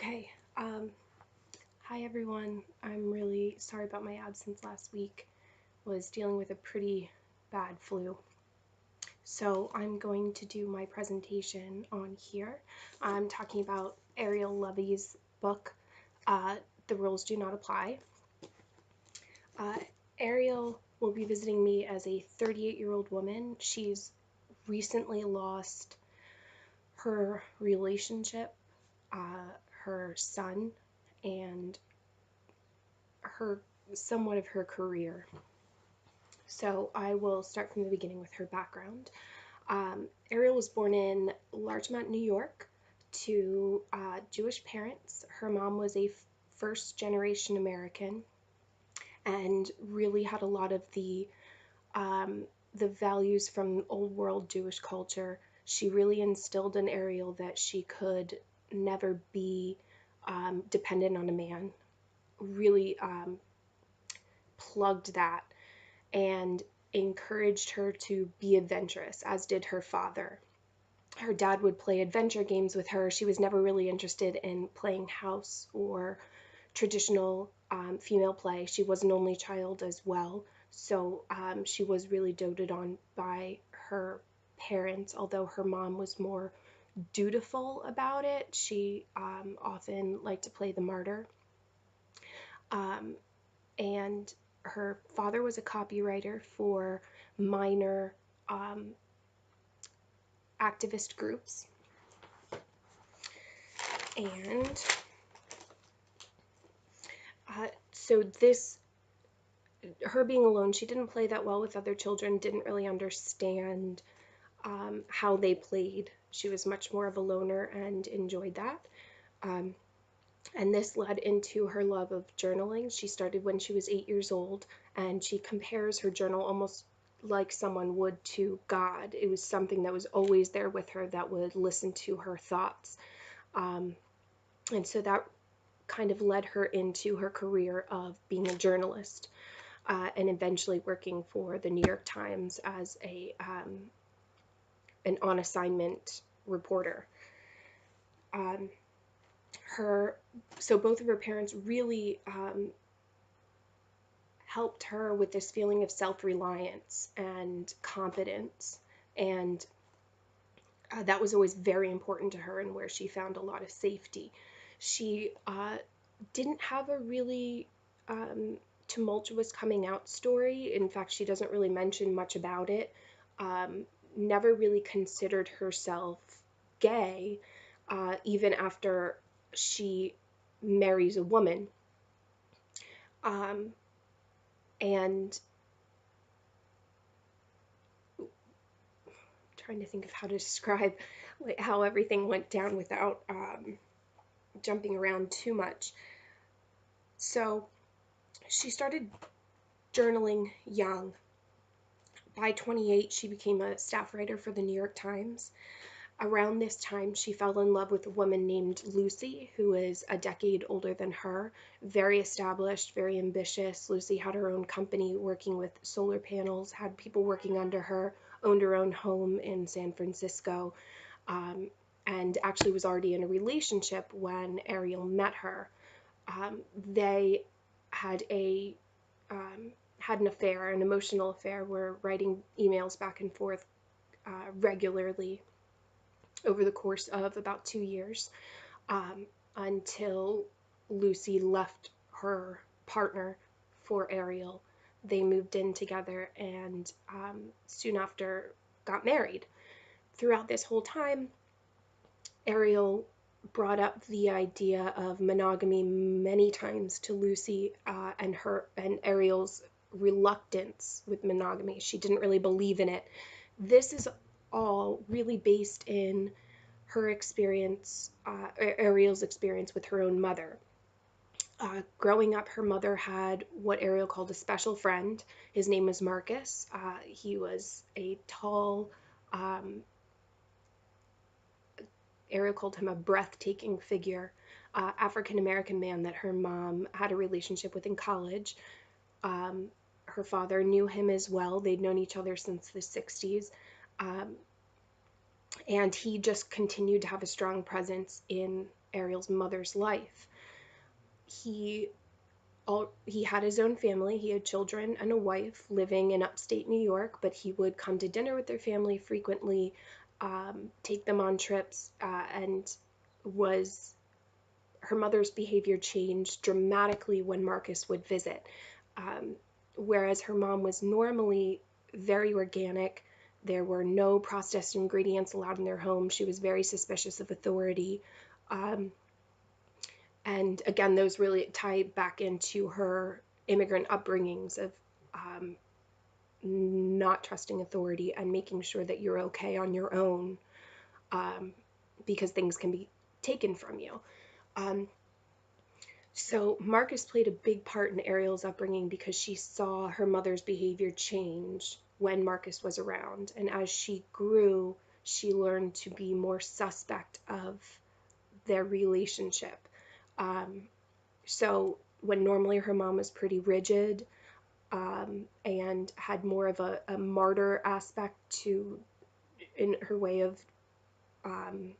Okay, hi everyone. I'm really sorry about my absence last week. Was dealing with a pretty bad flu. So I'm going to do my presentation on here. I'm talking about Ariel Levy's book, uh, The Rules Do Not Apply. Uh, Ariel will be visiting me as a 38-year-old woman. She's recently lost her relationship, her son, and her somewhat of her career. So I will start from the beginning with her background. Ariel was born in Larchmont, New York, to Jewish parents. Her mom was a first generation American and really had a lot of the values from old world Jewish culture. She really instilled in Ariel that she could never be dependent on a man. Really plugged that and encouraged her to be adventurous, as did her father. Her dad would play adventure games with her. She was never really interested in playing house or traditional female play. She was an only child as well, so she was really doted on by her parents, although her mom was more dutiful about it. She often liked to play the martyr. Um, and her father was a copywriter for minor activist groups. And so her being alone, she didn't play that well with other children, didn't really understand how they played. She was much more of a loner and enjoyed that. Um, and this led into her love of journaling. She started when she was 8 years old, and she compares her journal almost like someone would to God. It was something that was always there with her, that would listen to her thoughts. And so that kind of led her into her career of being a journalist, and eventually working for the New York Times as an on assignment reporter. So both of her parents really helped her with this feeling of self-reliance and competence, and that was always very important to her and where she found a lot of safety. She didn't have a really tumultuous coming out story. In fact, she doesn't really mention much about it. Never really considered herself gay, even after she marries a woman. And trying to think of how to describe like how everything went down without jumping around too much. So she started journaling young. By 28, she became a staff writer for the New York Times. Around this time, she fell in love with a woman named Lucy, who is a decade older than her, very established, very ambitious. Lucy had her own company working with solar panels, had people working under her, owned her own home in San Francisco, and actually was already in a relationship when Ariel met her. They had had an affair, an emotional affair, were writing emails back and forth regularly over the course of about 2 years, until Lucy left her partner for Ariel. They moved in together and soon after got married. Throughout this whole time, Ariel brought up the idea of monogamy many times to Lucy, and Ariel's reluctance with monogamy. She didn't really believe in it. This is all really based in her experience, Ariel's experience with her own mother. Growing up, her mother had what Ariel called a special friend. His name was Marcus. He was a tall, Ariel called him a breathtaking figure, African American man that her mom had a relationship with in college. Her father knew him as well. They'd known each other since the 60s. And he just continued to have a strong presence in Ariel's mother's life. He he had his own family. He had children and a wife living in upstate New York, but he would come to dinner with their family frequently, take them on trips, and was her mother's behavior changed dramatically when Marcus would visit. Um, Whereas her mom was normally very organic, there were no processed ingredients allowed in their home. She was very suspicious of authority. Um, and again, those really tie back into her immigrant upbringings of um, not trusting authority and making sure that you're okay on your own, um, because things can be taken from you. Um, so Marcus played a big part in Ariel's upbringing because she saw her mother's behavior change when Marcus was around. And as she grew, she learned to be more suspect of their relationship. Um, So when normally her mom was pretty rigid, and had more of a martyr aspect to in her way of um,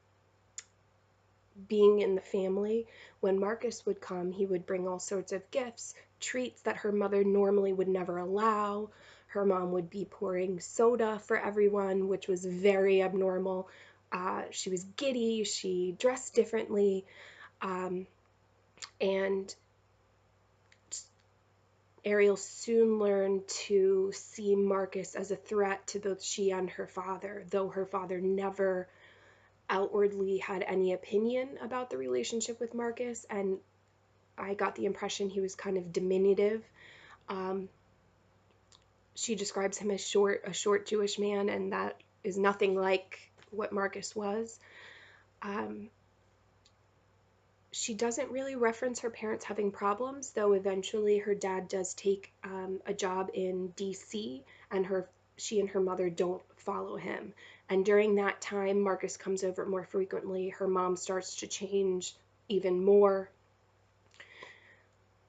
being in the family, when Marcus would come, he would bring all sorts of gifts, treats that her mother normally would never allow. Her mom would be pouring soda for everyone, which was very abnormal. She was giddy, she dressed differently, um, and Ariel soon learned to see Marcus as a threat to both she and her father, though her father never outwardly had any opinion about the relationship with Marcus, and I got the impression he was kind of diminutive. Um, she describes him as a short Jewish man, and that is nothing like what Marcus was. Um, she doesn't really reference her parents having problems, though eventually her dad does take a job in DC, and she and her mother don't follow him. And during that time, Marcus comes over more frequently. Her mom starts to change even more.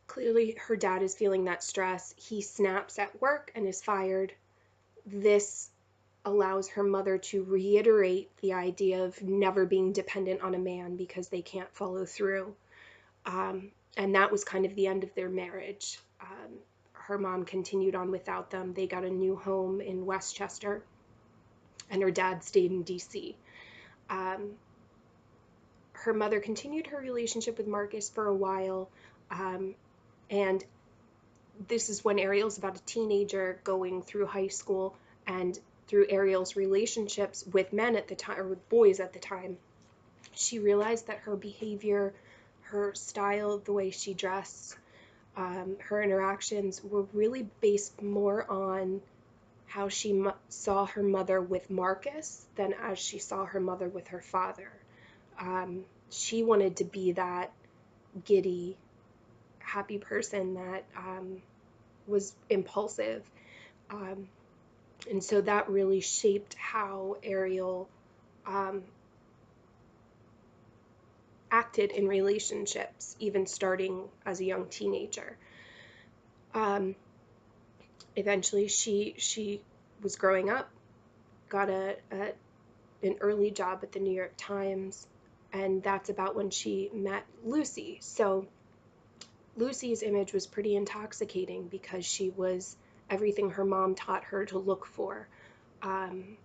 Clearly, her dad is feeling that stress. He snaps at work and is fired. This allows her mother to reiterate the idea of never being dependent on a man because they can't follow through. And that was kind of the end of their marriage. Her mom continued on without them. They got a new home in Westchester, and her dad stayed in DC. Um, Her mother continued her relationship with Marcus for a while, and this is when Ariel's about a teenager going through high school, and through Ariel's relationships with men at the time, or with boys at the time, she realized that her behavior, her style, the way she dressed, her interactions were really based more on how she saw her mother with Marcus than as she saw her mother with her father. She wanted to be that giddy, happy person that was impulsive. Um, and so that really shaped how Ariel um, acted in relationships, even starting as a young teenager. Eventually, she was growing up, got an early job at the New York Times, and that's about when she met Lucy. So Lucy's image was pretty intoxicating because she was everything her mom taught her to look for. Um,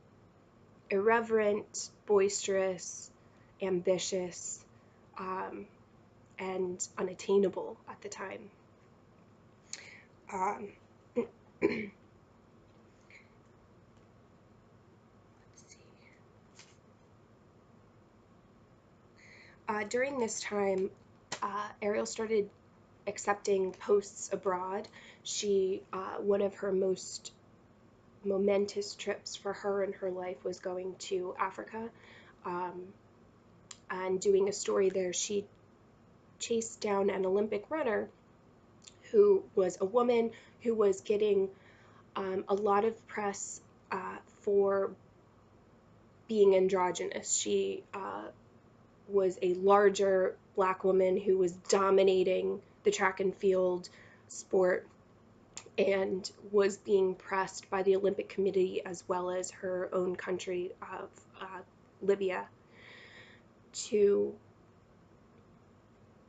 Irreverent, boisterous, ambitious, um, and unattainable at the time. Um, let's see. During this time, Ariel started accepting posts abroad. One of her most momentous trips for her in her life was going to Africa, um, and doing a story there. She chased down an Olympic runner who was a woman who was getting a lot of press for being androgynous. She was a larger black woman who was dominating the track and field sport and was being pressed by the Olympic Committee as well as her own country of Libya to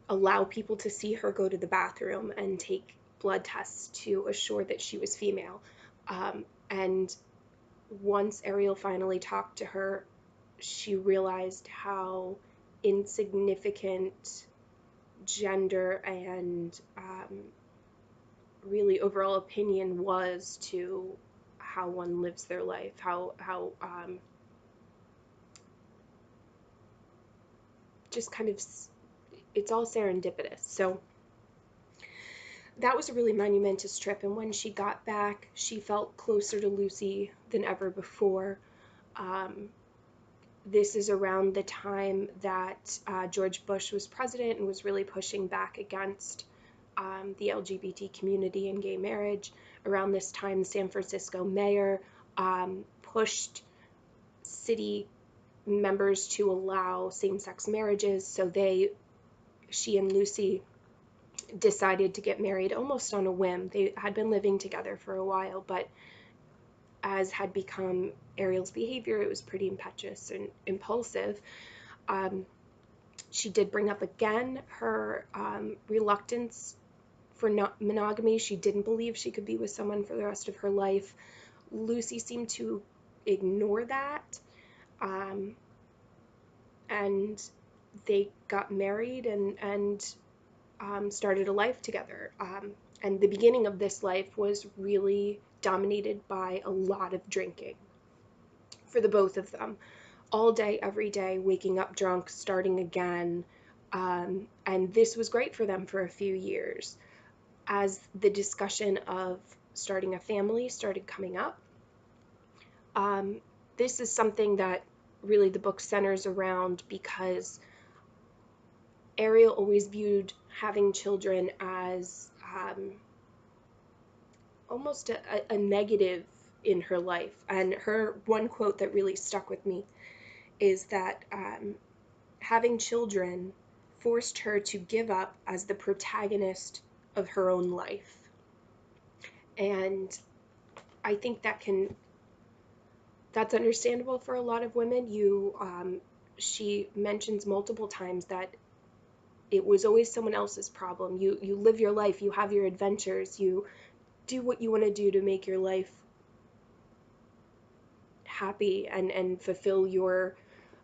allow people to see her go to the bathroom and take blood tests to assure that she was female. And once Ariel finally talked to her, she realized how insignificant gender and really overall opinion was to how one lives their life, how just kind of it's all serendipitous. So that was a really monumentous trip, and when she got back, she felt closer to Lucy than ever before. Um, this is around the time that George Bush was president and was really pushing back against the LGBT community and gay marriage. Around this time, the San Francisco mayor pushed city members to allow same-sex marriages, so she and Lucy decided to get married almost on a whim. They had been living together for a while, but as had become Ariel's behavior, it was pretty impetuous and impulsive. She did bring up again her reluctance for monogamy. She didn't believe she could be with someone for the rest of her life. Lucy seemed to ignore that, and they got married and started a life together. And the beginning of this life was really dominated by a lot of drinking for the both of them. All day, every day, waking up drunk, starting again. And this was great for them for a few years. As the discussion of starting a family started coming up, this is something that really the book centers around, because Ariel always viewed having children as almost a negative in her life. And her one quote that really stuck with me is that having children forced her to give up as the protagonist of her own life. And I think that's understandable for a lot of women. She mentions multiple times that it was always someone else's problem. You live your life, you have your adventures, you do what you want to do to make your life happy and fulfill your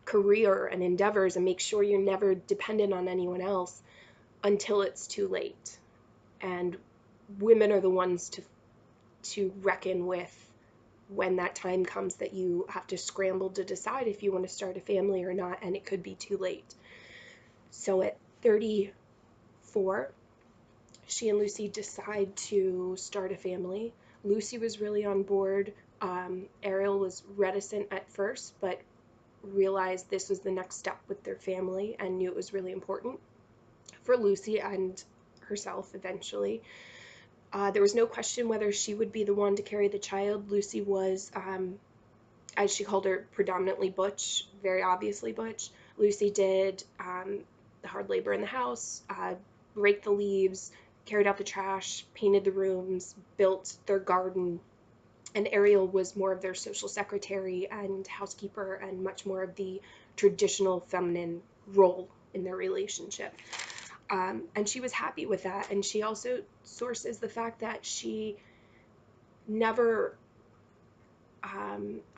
career and endeavors, and make sure you're never dependent on anyone else until it's too late. And women are the ones to reckon with when that time comes that you have to scramble to decide if you want to start a family or not, and it could be too late. So at 34, she and Lucy decide to start a family. Lucy was really on board. Ariel was reticent at first, but realized this was the next step with their family and knew it was really important for Lucy and herself eventually. There was no question whether she would be the one to carry the child. Lucy was, as she called her, predominantly butch, very obviously butch. Lucy did the hard labor in the house, raked the leaves, carried out the trash, painted the rooms, built their garden, and Ariel was more of their social secretary and housekeeper and much more of the traditional feminine role in their relationship. And she was happy with that. And she also sources the fact that she never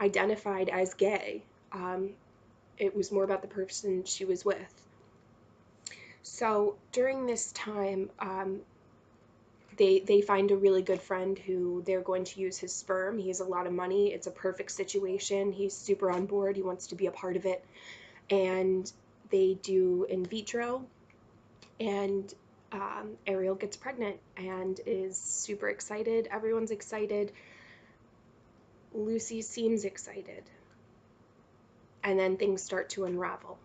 identified as gay. It was more about the person she was with. So during this time, they find a really good friend who they're going to use his sperm. He has a lot of money. It's a perfect situation. He's super on board. He wants to be a part of it. And they do in vitro, and Ariel gets pregnant and is super excited. Everyone's excited. Lucy seems excited. And then things start to unravel.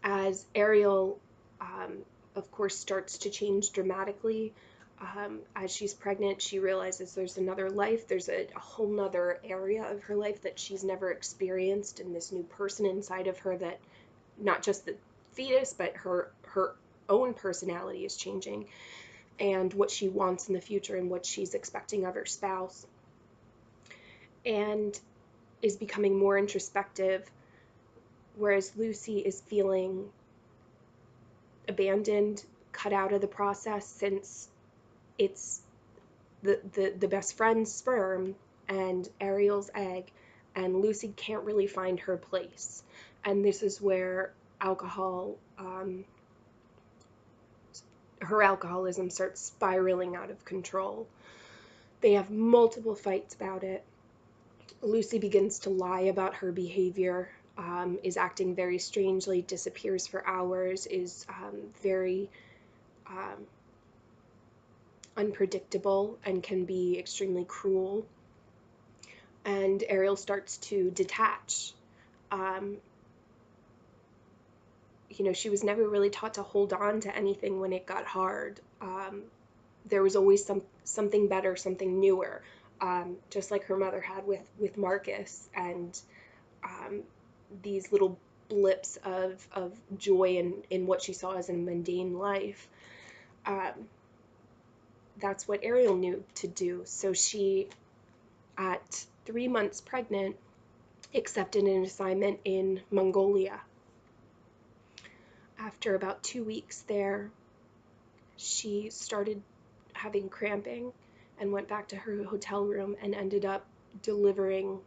As Ariel, of course, starts to change dramatically, as she's pregnant, she realizes there's another life. There's a whole nother area of her life that she's never experienced, and this new person inside of her that not just the fetus, but her own personality is changing, and what she wants in the future and what she's expecting of her spouse, and is becoming more introspective, whereas Lucy is feeling abandoned, cut out of the process, since it's the best friend's sperm and Ariel's egg, and Lucy can't really find her place. And this is where her alcoholism starts spiraling out of control. They have multiple fights about it. Lucy begins to lie about her behavior, is acting very strangely, disappears for hours, is very unpredictable, and can be extremely cruel. And Ariel starts to detach. Um, she was never really taught to hold on to anything when it got hard. There was always something better, something newer, just like her mother had with Marcus, and these little blips of joy in what she saw as a mundane life. That's what Ariel knew to do. So she, at 3 months pregnant, accepted an assignment in Mongolia. After about 2 weeks there, she started having cramping and went back to her hotel room and ended up delivering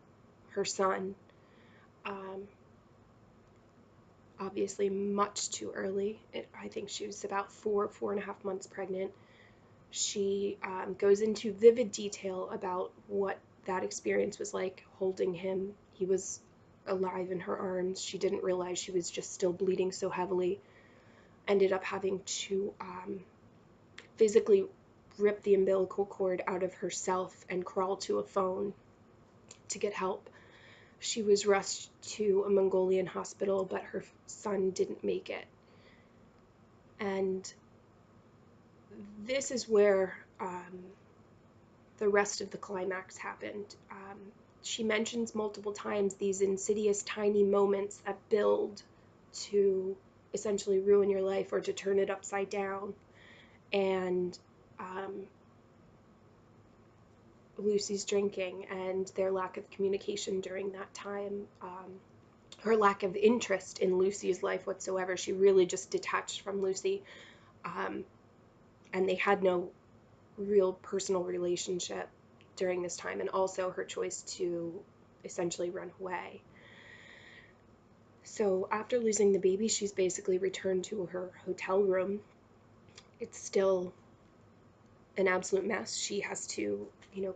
her son. Obviously much too early. I think she was about 4.5 months pregnant. She goes into vivid detail about what that experience was like, holding him. He was alive in her arms. She didn't realize she was just still bleeding so heavily. Ended up having to physically rip the umbilical cord out of herself and crawl to a phone to get help. She was rushed to a Mongolian hospital, but her son didn't make it. And this is where the rest of the climax happened. She mentions multiple times these insidious tiny moments that build to essentially ruin your life or to turn it upside down. And Lucy's drinking and their lack of communication during that time, her lack of interest in Lucy's life whatsoever. She really just detached from Lucy, and they had no real personal relationship during this time, and also her choice to essentially run away. So after losing the baby, she's basically returned to her hotel room. It's still an absolute mess. She has to,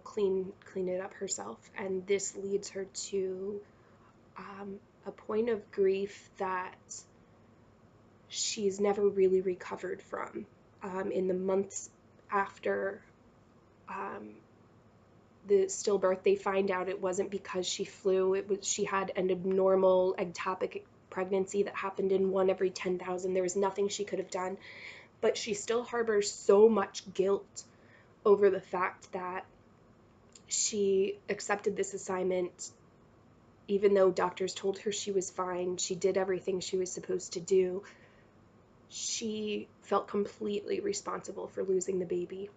clean it up herself, and this leads her to a point of grief that she's never really recovered from. In the months after the stillbirth, they find out it wasn't because she flew. She had an abnormal ectopic pregnancy that happened in 1 every 10,000. There was nothing she could have done, but she still harbors so much guilt over the fact that she accepted this assignment even though doctors told her she was fine. She did everything she was supposed to do. She felt completely responsible for losing the baby.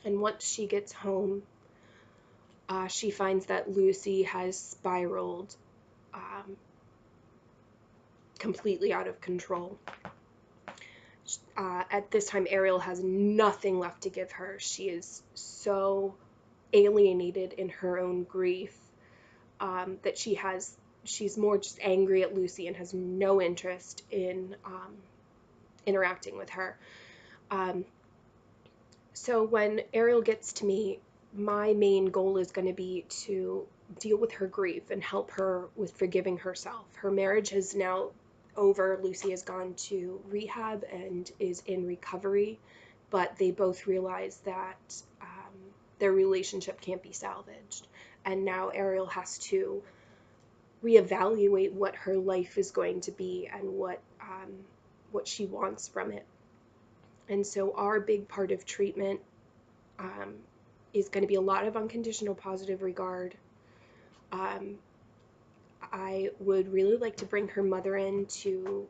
And once she gets home, she finds that Lucy has spiraled completely out of control. At this time, Ariel has nothing left to give her. She is so alienated in her own grief that she's more just angry at Lucy and has no interest in interacting with her. So when Ariel gets to me, my main goal is going to be to deal with her grief and help her with forgiving herself. Her marriage is now over. Lucy has gone to rehab and is in recovery, but they both realize that their relationship can't be salvaged. And now Ariel has to reevaluate what her life is going to be and what she wants from it. And so our big part of treatment is going to be a lot of unconditional positive regard. I would really like to bring her mother in to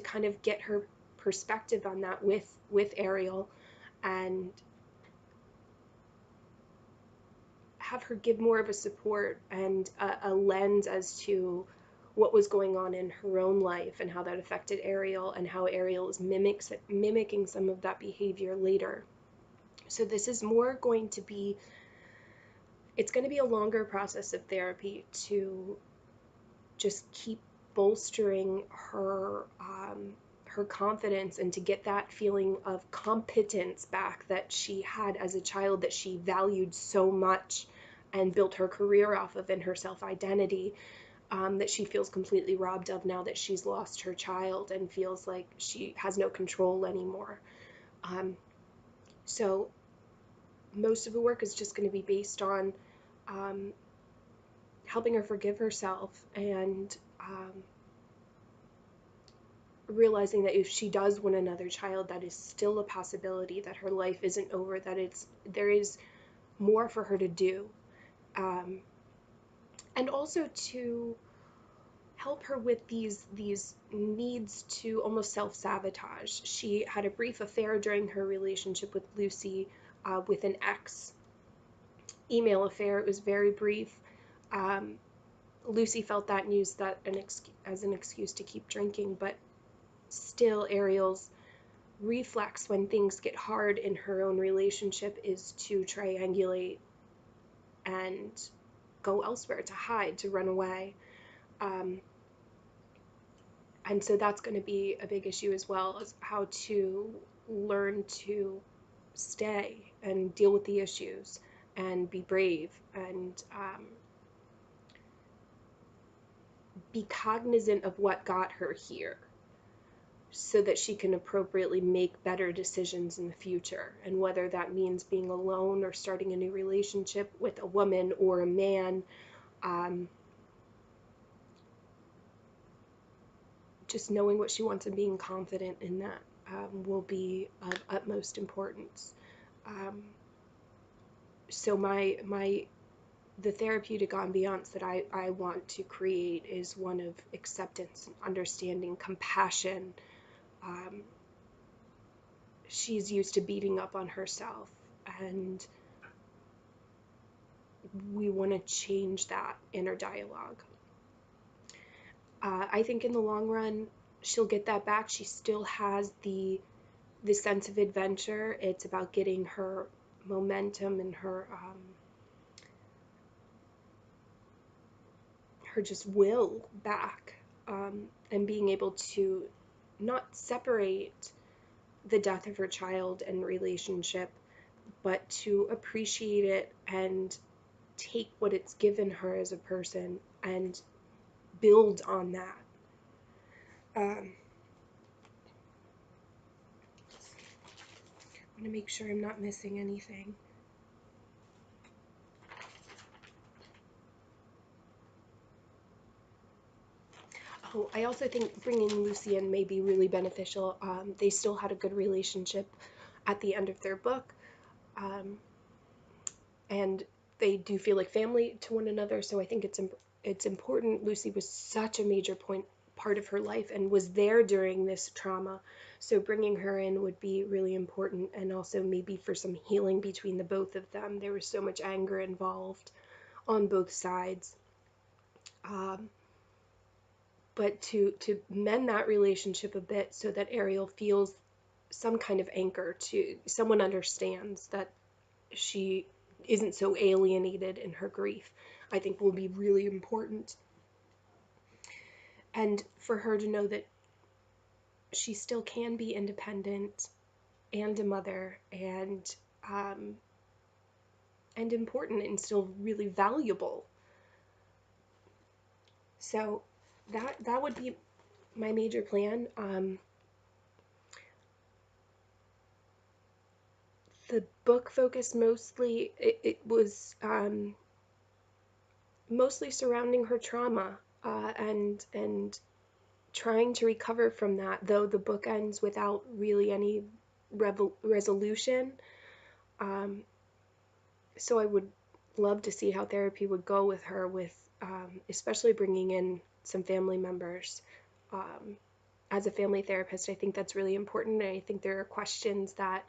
kind of get her perspective on that with Ariel, and have her give more of a support and a lens as to what was going on in her own life and how that affected Ariel, and how Ariel is mimicking some of that behavior later. So this is more going to be, it's going to be a longer process of therapy to just keep bolstering her confidence, and to get that feeling of competence back that she had as a child, that she valued so much and built her career off of, in her self-identity, that she feels completely robbed of now that she's lost her child and feels like she has no control anymore. So most of the work is just going to be based on um, helping her forgive herself, and realizing that if she does want another child, that is still a possibility, that her life isn't over, that there is more for her to do, and also to help her with these needs to almost self-sabotage. She had a brief affair during her relationship with Lucy, with an ex, email affair. It was very brief. Lucy felt that and used that as an excuse to keep drinking, but still Ariel's reflex when things get hard in her own relationship is to triangulate and go elsewhere, to hide, to run away. And so that's going to be a big issue as well, as how to learn to stay and deal with the issues and be brave, and be cognizant of what got her here, so that she can appropriately make better decisions in the future. And whether that means being alone or starting a new relationship with a woman or a man, just knowing what she wants and being confident in that will be of utmost importance. So the therapeutic ambiance that I want to create is one of acceptance, understanding, compassion. She's used to beating up on herself, and we want to change that inner dialogue. I think in the long run, she'll get that back. She still has the sense of adventure. It's about getting her momentum and her just will back, and being able to not separate the death of her child and relationship, but to appreciate it and take what it's given her as a person and build on that. I want to make sure I'm not missing anything. Oh, I also think bringing Lucy in may be really beneficial. They still had a good relationship at the end of their book, and they do feel like family to one another. So I think it's important. Lucy was such a major part of her life and was there during this trauma. So bringing her in would be really important, and also maybe for some healing between the both of them. There was so much anger involved on both sides. But to mend that relationship a bit so that Ariel feels some kind of anchor, to someone understands that she isn't so alienated in her grief, I think will be really important. And for her to know that she still can be independent and a mother, and important, and still really valuable. So that would be my major plan. The book focused mostly, it was mostly surrounding her trauma, and trying to recover from that, though the book ends without really any resolution. So I would love to see how therapy would go with her, with especially bringing in some family members. As a family therapist, I think that's really important, and I think there are questions that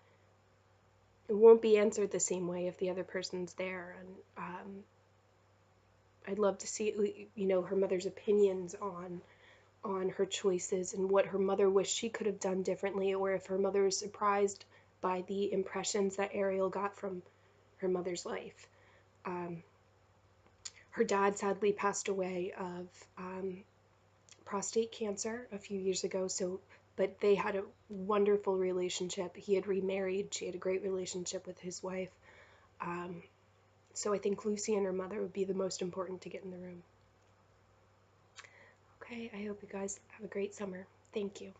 won't be answered the same way if the other person's there. And I'd love to see, her mother's opinions on her choices and what her mother wished she could have done differently, or if her mother is surprised by the impressions that Ariel got from her mother's life. Um, Her dad sadly passed away of prostate cancer a few years ago, but they had a wonderful relationship. He had remarried. She had a great relationship with his wife. Um, so I think Lucy and her mother would be the most important to get in the room. Okay, I hope you guys have a great summer. Thank you.